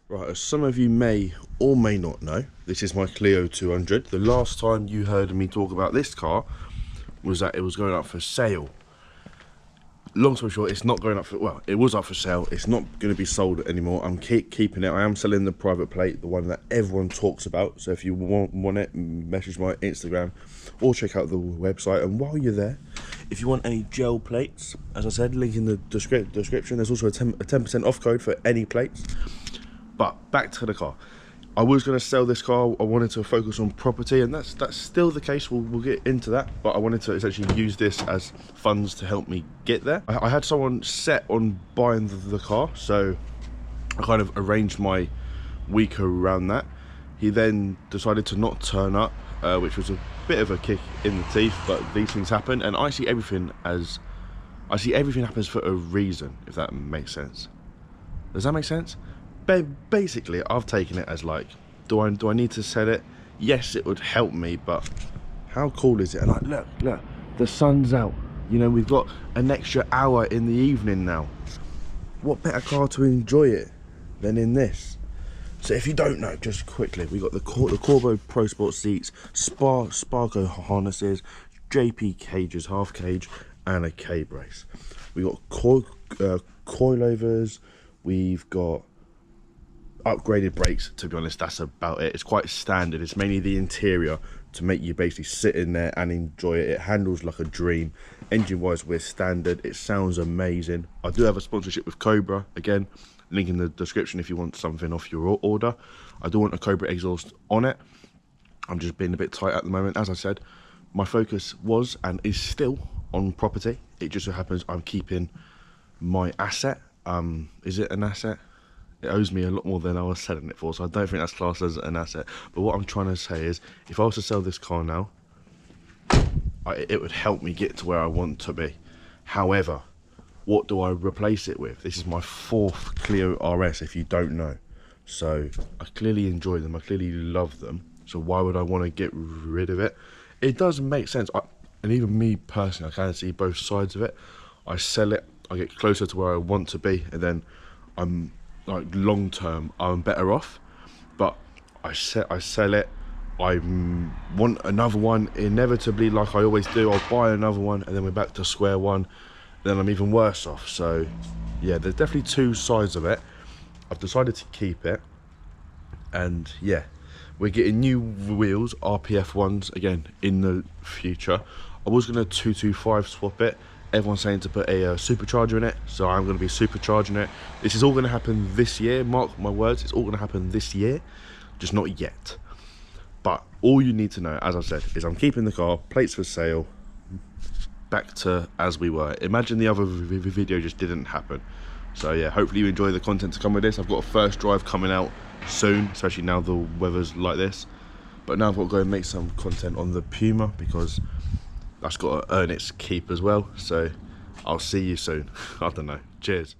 Right, as some of you may or may not know, this is my Clio 200. The last time you heard me talk about this car was that it was going up for sale. Long story short, it's not going up for, well, it was up for sale. It's not going to be sold anymore. I'm keeping it. I am selling the private plate, the one that everyone talks about. So if you want it, message my Instagram or check out the website. And while you're there, if you want any gel plates, as I said, link in the description. There's also a 10% off code for any plates. But back to the car. I was going to sell this car. I wanted to focus on property, and that's still the case. We'll get into that. But I wanted to essentially use this as funds to help me get there. I had someone set on buying the car, so I kind of arranged my week around that. He then decided to not turn up, which was a bit of a kick in the teeth. But these things happen, and I see everything happens for a reason. If that makes sense. Does that make sense? Basically, I've taken it as like, do I need to sell it? Yes, it would help me, but how cool is it? And like, look, the sun's out. You know, we've got an extra hour in the evening now. What better car to enjoy it than in this? So if you don't know, just quickly, we got the Corvo Pro Sport seats, Sparco harnesses, JP cages, half cage, and a K brace. We got coilovers. We've got upgraded brakes. To be honest, that's about it. It's quite standard. It's mainly the interior to make you basically sit in there and enjoy it. It handles like a dream. Engine wise, we're standard. It sounds amazing. I do have a sponsorship with Cobra, again, link in the description if you want something off your order. I do want a Cobra exhaust on it. I'm just being a bit tight at the moment. As I said, my focus was and is still on property. It just so happens I'm keeping my asset. Is it an asset? It owes me a lot more than I was selling it for, so I don't think that's classed as an asset. But what I'm trying to say is, if I was to sell this car now, it would help me get to where I want to be. However, what do I replace it with? This is my 4th Clio RS, if you don't know. So I clearly enjoy them. I clearly love them. So why would I want to get rid of it? It does make sense. And even me personally, I can see both sides of it. I sell it, I get closer to where I want to be, and then I'm like long term I'm better off. But I sell it, I want another one inevitably, like I always do. I'll buy another one and then we're back to square one, then I'm even worse off. So yeah, there's definitely two sides of it. I've decided to keep it, and yeah, we're getting new wheels, RPF ones again in the future. I was going to 225 swap it. Everyone's saying to put a supercharger in it, so I'm going to be supercharging it. This is all going to happen this year, mark my words, it's all going to happen this year, just not yet. But all you need to know, as I said, is I'm keeping the car, plates for sale, back to as we were. Imagine the other video just didn't happen. So yeah, hopefully you enjoy the content to come with this. I've got a first drive coming out soon, especially now the weather's like this. But now I've got to go and make some content on the Puma, because that's got to earn its keep as well. So I'll see you soon. I don't know. Cheers.